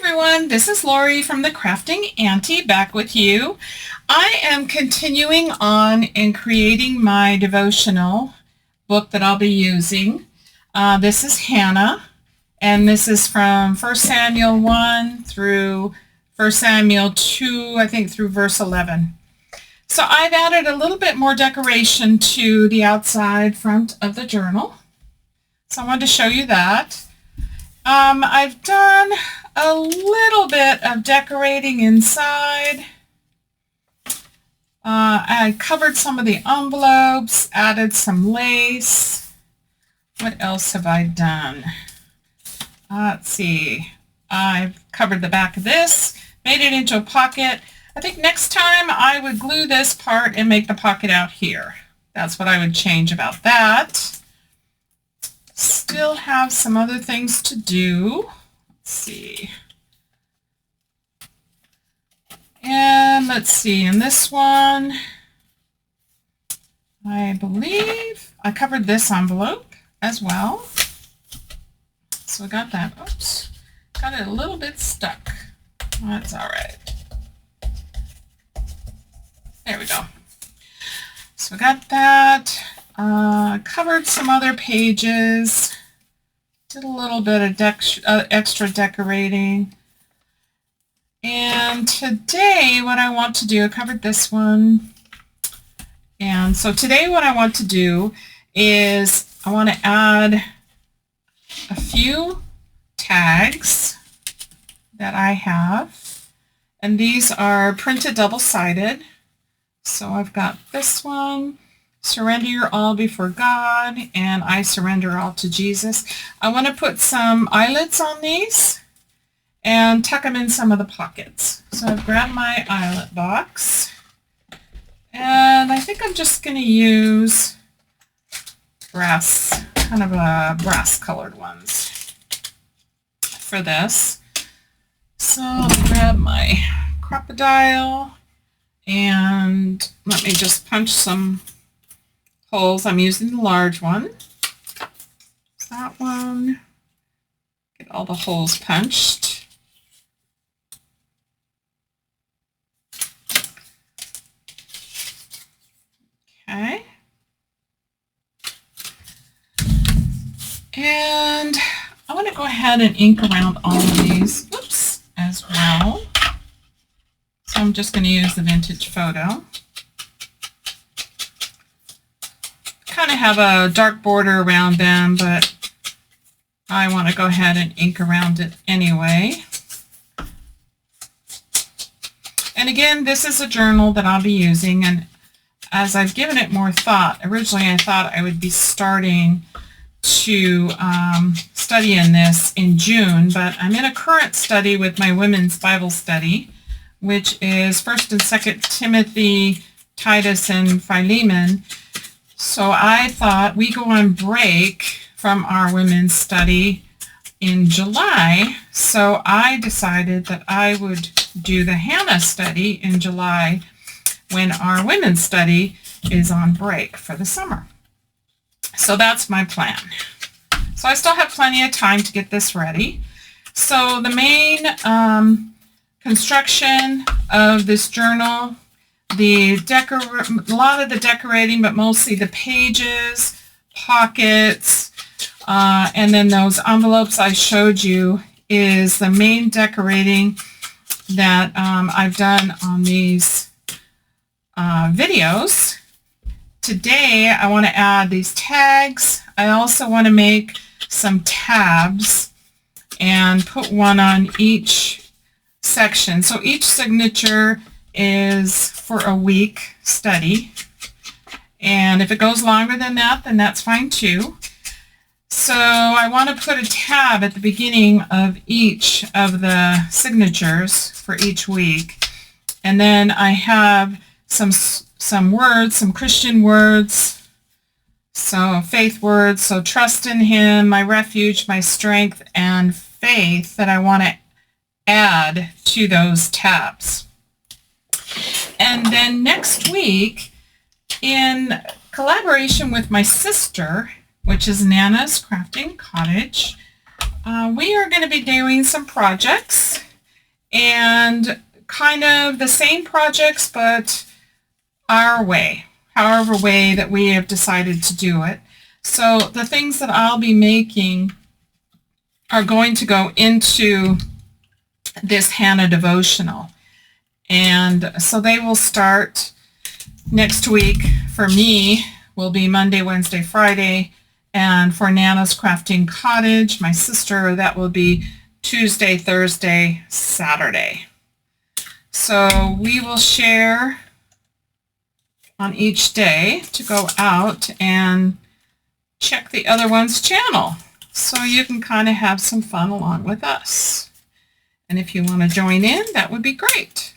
everyone, this is Lori from the Crafting Auntie back with you. I am continuing on in creating my devotional book that I'll be using. This is Hannah, and this is from 1 Samuel 1 through 1 Samuel 2, I think through verse 11. So I've added a little bit more decoration to the outside front of the journal. So I wanted to show you that. I've done a little bit of decorating inside. I covered some of the envelopes, added some lace. What else have I done? Let's see. I've covered the back of this, made it into a pocket. I think next time I would glue this part and make the pocket out here. That's what I would change about that. Still have some other things to do. Let's see. And let's see, in this one, I believe I covered this envelope as well. So I got that. Oops. Got it a little bit stuck. That's all right. There we go. So I got that. Covered some other pages. Did a little bit of extra decorating. And today what I want to do, I covered this one. And so today what I want to do is I want to add a few tags that I have. And these are printed double-sided. So I've got this one, surrender your all before God, and I surrender all to Jesus. I want to put some eyelets on these and tuck them in some of the pockets. So I've grabbed my eyelet box, and I think I'm just going to use brass, kind of a brass colored ones for this. So I'll grab my crocodile and let me just punch some holes. I'm using the large one. That one. Get all the holes punched. Okay. And I want to go ahead and ink around all of these, oops, as well. So I'm just going to use the vintage photo. Kind of have a dark border around them, but I want to go ahead and ink around it anyway. And again, this is a journal that I'll be using, and as I've given it more thought, originally I thought I would be starting to study in this in June, but I'm in a current study with my women's Bible study, which is 1st and 2nd Timothy, Titus, and Philemon. So I thought we go on break from our women's study in July, so I decided that I would do the Hannah study in July when our women's study is on break for the summer. So that's my plan. So I still have plenty of time to get this ready. So the main construction of this journal, a lot of the decorating, but mostly the pages, pockets, and then those envelopes I showed you is the main decorating that I've done on these videos. Today I want to add these tags. I also want to make some tabs and put one on each section. So each signature is for a week study, and if it goes longer than that, then that's fine too. So I want to put a tab at the beginning of each of the signatures for each week, and then I have some words, some Christian words, so faith words, so trust in him, my refuge, my strength, and faith that I want to add to those tabs. And then next week, in collaboration with my sister, which is Nana's Crafting Cottage, we are going to be doing some projects and kind of the same projects, but our way, however way that we have decided to do it. So the things that I'll be making are going to go into this Hannah devotional. And so they will start next week. For me, will be Monday, Wednesday, Friday. And for Nana's Crafting Cottage, my sister, that will be Tuesday, Thursday, Saturday. So we will share on each day to go out and check the other one's channel. So you can kind of have some fun along with us. And if you want to join in, that would be great.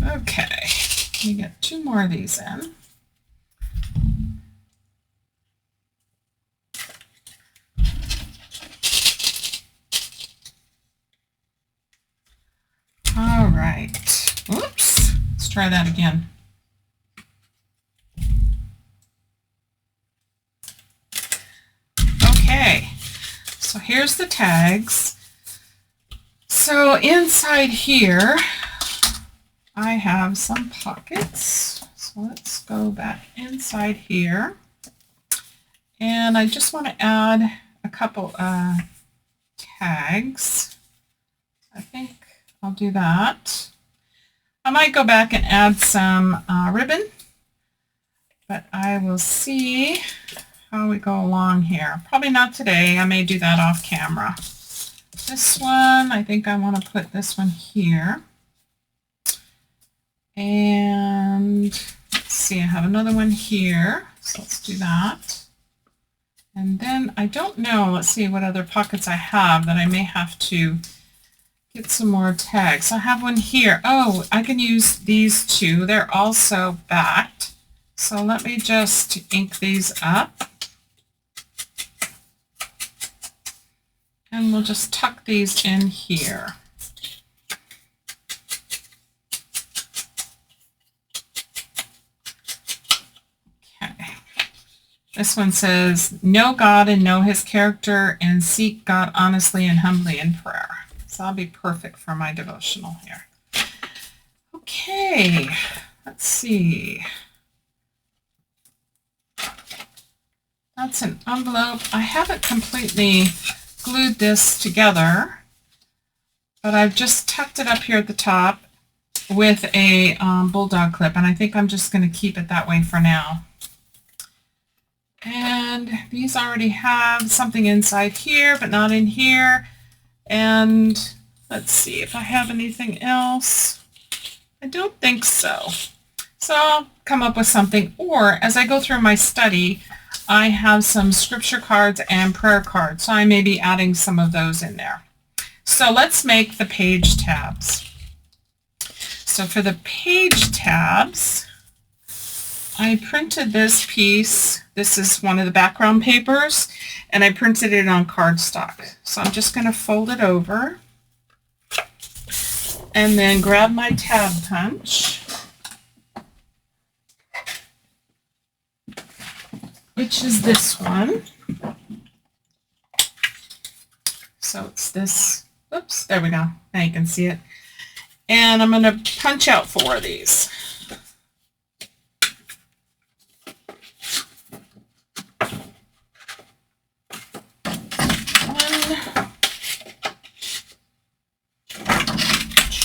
Okay, let me get 2 more of these in. All right. Oops. Let's try that again. Okay. So here's the tags. So inside here, I have some pockets. So let's go back inside here. And I just want to add a couple tags. I think I'll do that. I might go back and add some ribbon, but I will see how we go along here. Probably not today. I may do that off camera. This one, I think I want to put this one here. And let's see, I have another one here. So let's do that. And then I don't know, let's see what other pockets I have that I may have to get some more tags. I have one here. Oh, I can use these 2. They're also backed. So let me just ink these up. And we'll just tuck these in here. Okay. This one says, know God and know his character and seek God honestly and humbly in prayer. So that'll be perfect for my devotional here. Okay, let's see. That's an envelope. I haven't completely glued this together, but I've just tucked it up here at the top with a bulldog clip, and I think I'm just going to keep it that way for now. And these already have something inside here, but not in here. And let's see if I have anything else. I don't think so. So I'll come up with something, or as I go through my study, I have some scripture cards and prayer cards, so I may be adding some of those in there. So let's make the page tabs. So for the page tabs, I printed this piece. This is one of the background papers, and I printed it on cardstock. So I'm just going to fold it over and then grab my tab punch, which is this one. So it's this, oops, there we go. Now you can see it. And I'm going to punch out 4 of these.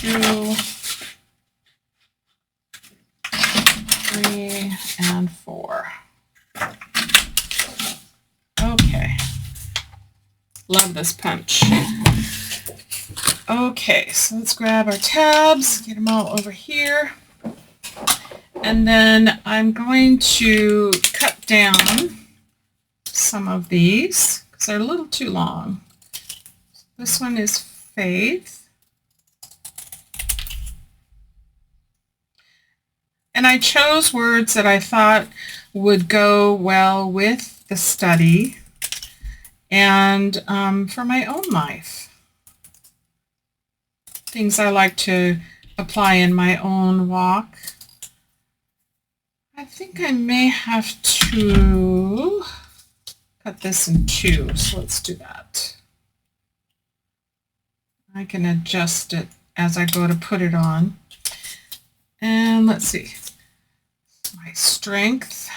2, 3, and 4. Okay. Love this punch. Okay, so let's grab our tabs, get them all over here. And then I'm going to cut down some of these because they're a little too long. This one is Faith. And I chose words that I thought would go well with the study and for my own life. Things I like to apply in my own walk. I think I may have to cut this in 2, so let's do that. I can adjust it as I go to put it on. And let's see, my strength.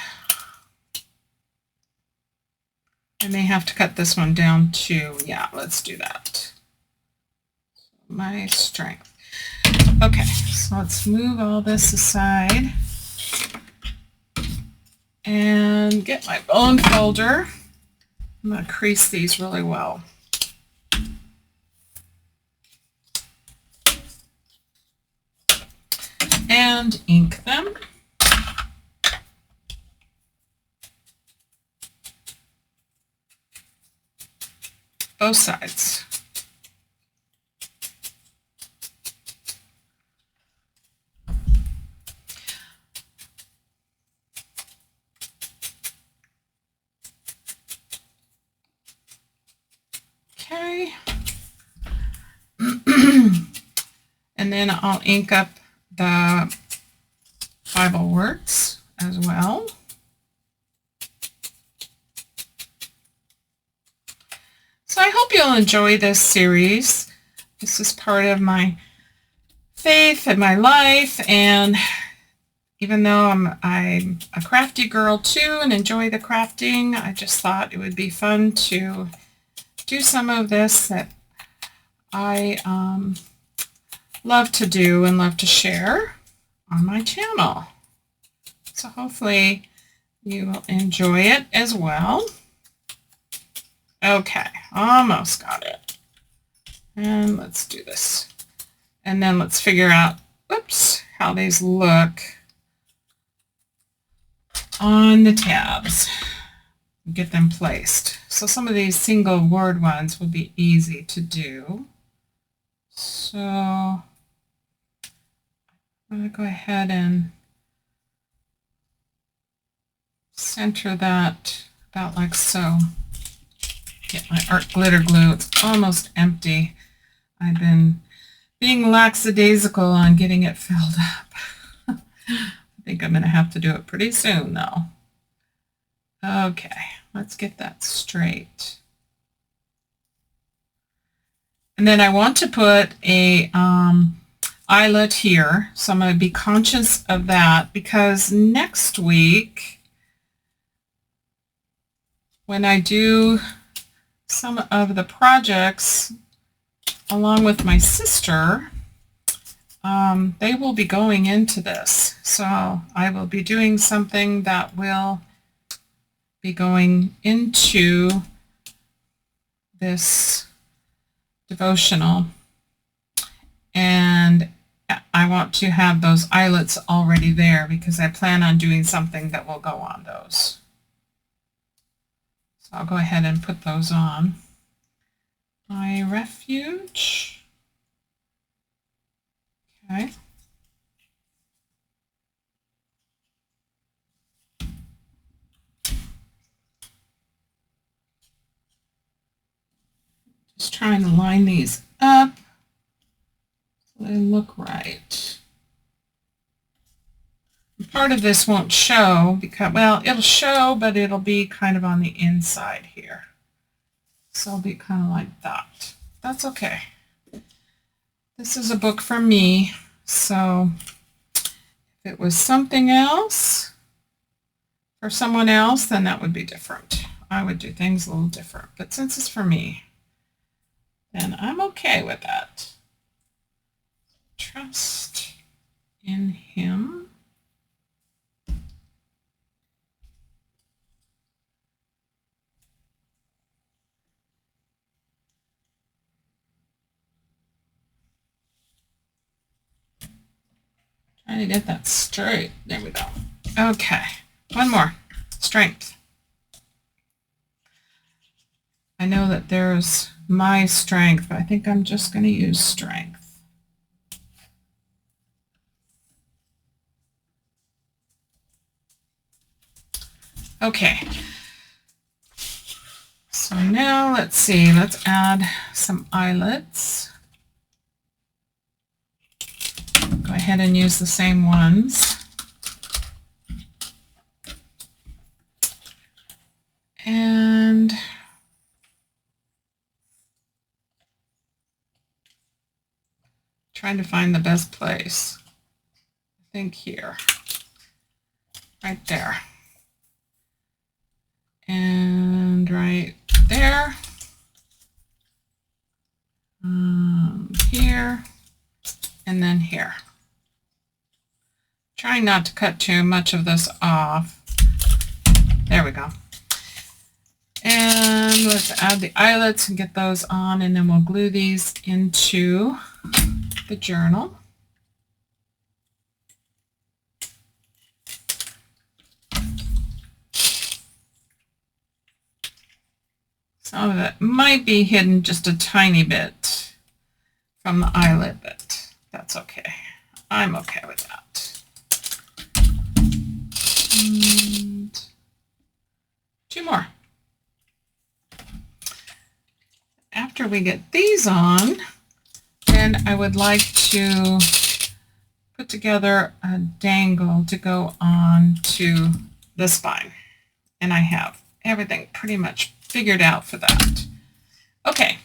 I may have to cut this one down too. Yeah, let's do that. My strength. Okay, so let's move all this aside and get my bone folder. I'm going to crease these really well. And ink them. Both sides. Okay. And then I'll ink up the Bible words as well. So I hope you'll enjoy this series. This is part of my faith and my life, and even though I'm a crafty girl too and enjoy the crafting, I just thought it would be fun to do some of this that I love to do and love to share on my channel. So hopefully you will enjoy it as well. Okay, almost got it. And let's do this. And then let's figure out, whoops, how these look on the tabs. Get them placed. So some of these single word ones will be easy to do. So I'm going to go ahead and center that about like so. Get my art glitter glue. It's almost empty. I've been being lackadaisical on getting it filled up. I think I'm going to have to do it pretty soon though. Okay, let's get that straight. And then I want to put a eyelet here, so I'm going to be conscious of that because next week when I do some of the projects along with my sister, they will be going into this. So I will be doing something that will be going into this devotional. And I want to have those eyelets already there because I plan on doing something that will go on those. So I'll go ahead and put those on. My refuge. Okay. Just trying to line these up so they look right. Part of this won't show because, well, it'll show, but it'll be kind of on the inside here. So it'll be kind of like that. That's okay. This is a book for me, so if it was something else for someone else, then that would be different. I would do things a little different, but since it's for me, then I'm okay with that. Trust in Him. Trying to get that straight. There we go. Okay, one more. Strength. I know that there's my strength, but I think I'm just going to use strength. Okay. So now let's see. Let's add some eyelets. Go ahead and use the same ones. And Trying to find the best place. I think here. Right there. And right there. Here. And then here. Trying not to cut too much of this off. There we go. And let's add the eyelets and get those on, and then we'll glue these into the journal. Some of it might be hidden just a tiny bit from the eyelet, but that's okay. I'm okay with that. And 2 more. After we get these on, then I would like to put together a dangle to go on to the spine. And I have everything pretty much figured out for that. Okay,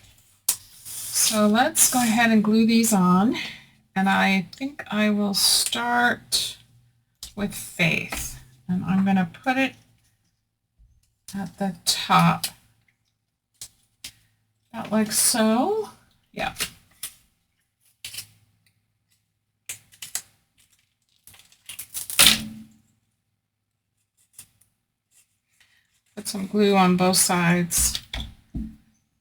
so let's go ahead and glue these on. And I think I will start with Faith. And I'm going to put it at the top. About like so. Yeah. Put some glue on both sides.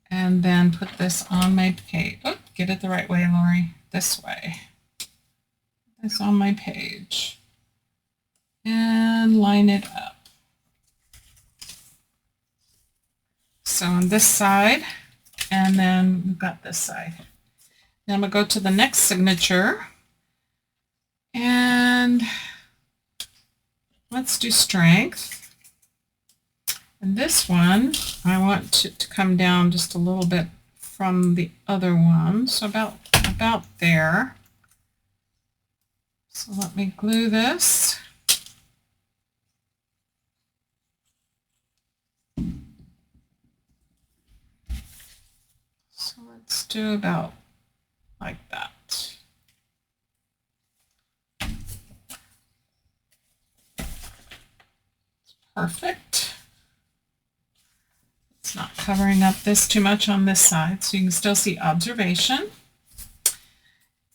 And then put this on my page. Oh, get it the right way, Lori. This way. This on my page. And line it up. So on this side, and then we've got this side. Then we'll go to the next signature, and let's do strength. And this one, I want it to come down just a little bit from the other one, so about there. So let me glue this. So let's do about like that. Perfect. It's not covering up this too much on this side, so you can still see observation.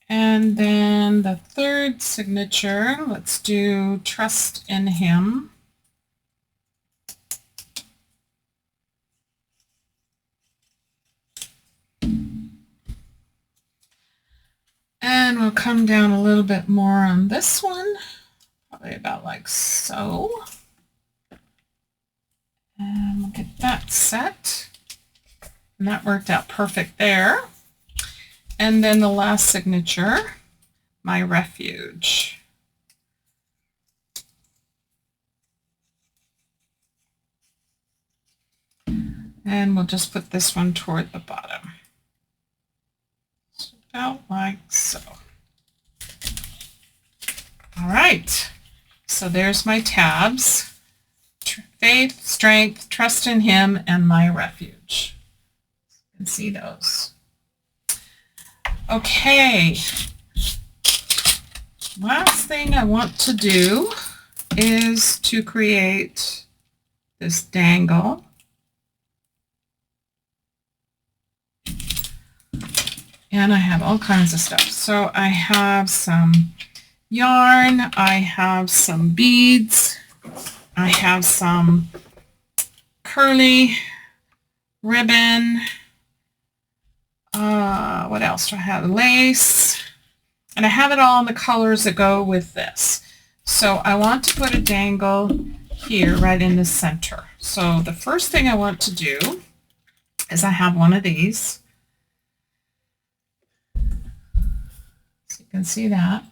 And then the third signature, let's do trust in him. And we'll come down a little bit more on this one, probably about like so. And we'll get that set. And that worked out perfect there. And then the last signature, my refuge. And we'll just put this one toward the bottom. So about like so. All right, so there's my tabs. Faith, strength, trust in him, and my refuge. You can see those. Okay, last thing I want to do is to create this dangle. And I have all kinds of stuff. So I have some yarn, I have some beads, I have some curly ribbon. What else do I have? Lace. And I have it all in the colors that go with this. So I want to put a dangle here right in the center. So the first thing I want to do is I have one of these. So you can see that.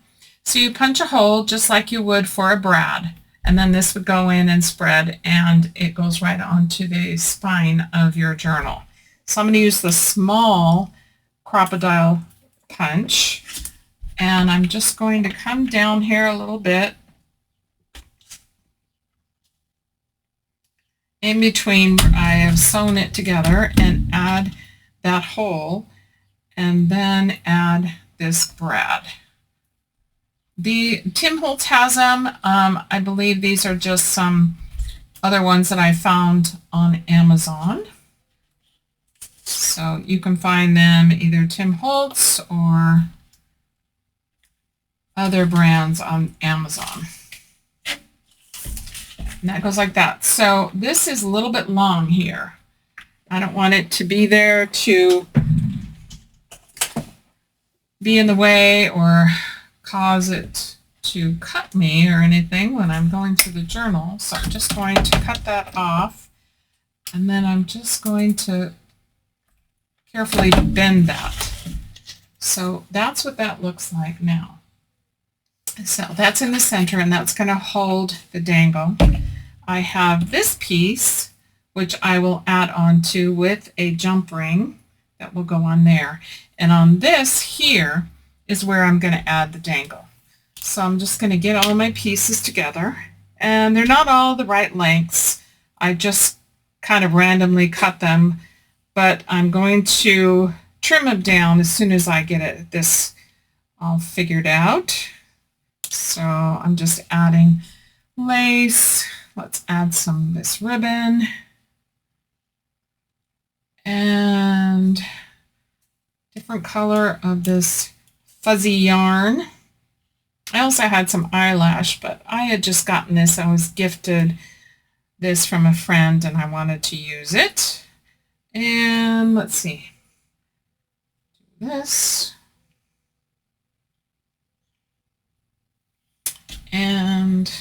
So you punch a hole just like you would for a brad. And then this would go in and spread, and it goes right onto the spine of your journal. So I'm going to use the small crocodile punch, and I'm just going to come down here a little bit in between where I have sewn it together and add that hole, and then add this brad. The Tim Holtz has them. I believe these are just some other ones that I found on Amazon. So you can find them either Tim Holtz or other brands on Amazon. And that goes like that. So this is a little bit long here. I don't want it to be there to be in the way or cause it to cut me or anything when I'm going to the journal. So I'm just going to cut that off, and then I'm just going to carefully bend that. So that's what that looks like now. So that's in the center, and that's going to hold the dangle. I have this piece, which I will add on to with a jump ring that will go on there. And on this here is where I'm going to add the dangle. So I'm just going to get all my pieces together, and they're not all the right lengths. I just kind of randomly cut them, but I'm going to trim them down as soon as I get this all figured out. So I'm just adding lace. Let's add some of this ribbon and different color of this fuzzy yarn. I also had some eyelash, but I had just gotten this. I was gifted this from a friend and I wanted to use it. And let's see, do this. And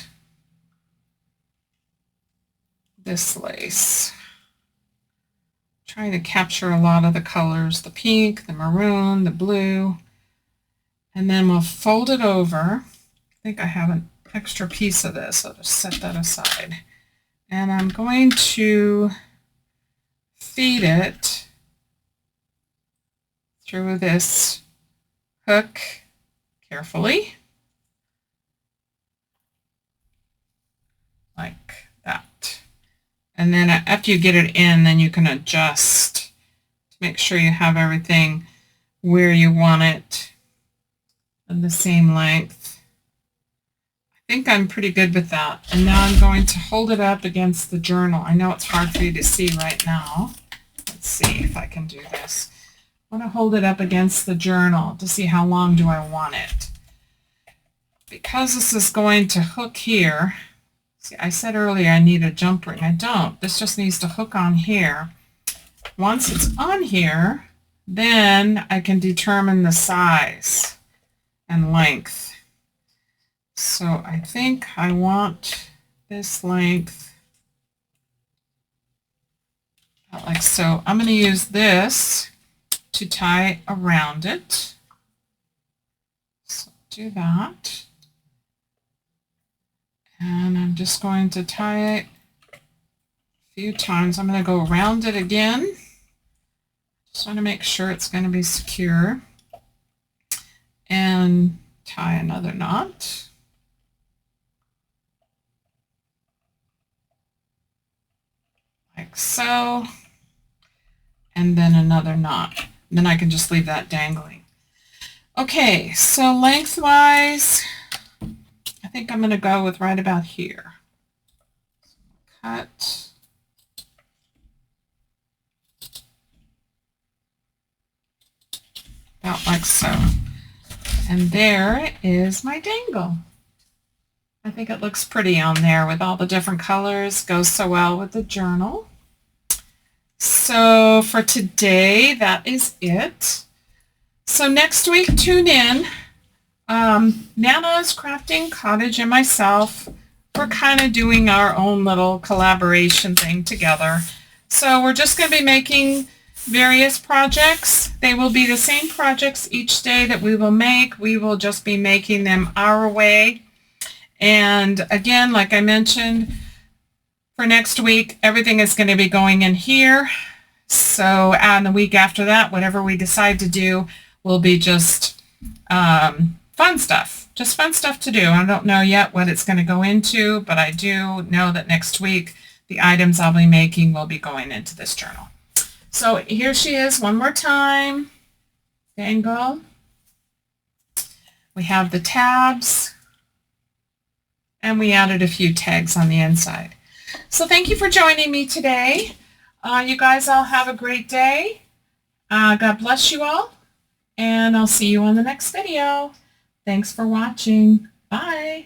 this lace. Trying to capture a lot of the colors, the pink, the maroon, the blue. And then we'll fold it over. I think I have an extra piece of this. I'll just set that aside. And I'm going to feed it through this hook carefully, like that. And then after you get it in, then you can adjust to make sure you have everything where you want it and the same length. I think I'm pretty good with that. And now I'm going to hold it up against the journal. I know it's hard for you to see right now. Let's see if I can do this. I want to hold it up against the journal to see how long do I want it. Because this is going to hook here. See, I said earlier I need a jump ring. I don't. This just needs to hook on here. Once it's on here, then I can determine the size and length. So I think I want this length like so. I'm going to use this to tie around it. So do that. And I'm just going to tie it a few times. I'm going to go around it again. Just want to make sure it's going to be secure. And tie another knot. Like so. And then another knot. And then I can just leave that dangling. Okay, so lengthwise, I think I'm going to go with right about here. Cut. About like so. And there is my dangle. I think it looks pretty on there with all the different colors. Goes so well with the journal. So for today, that is it. So next week, tune in. Nana's Crafting Cottage and myself, we're kind of doing our own little collaboration thing together. So we're just going to be making various projects. They will be the same projects each day that we will make. We will just be making them our way. And again, like I mentioned, for next week, everything is going to be going in here. So and the week after that, whatever we decide to do will be just fun stuff. Just fun stuff to do. I don't know yet what it's going to go into, but I do know that next week the items I'll be making will be going into this journal. So here she is one more time. Dangle. We have the tabs, and we added a few tags on the inside. So thank you for joining me today. You guys all have a great day. God bless you all, and I'll see you on the next video. Thanks for watching. Bye.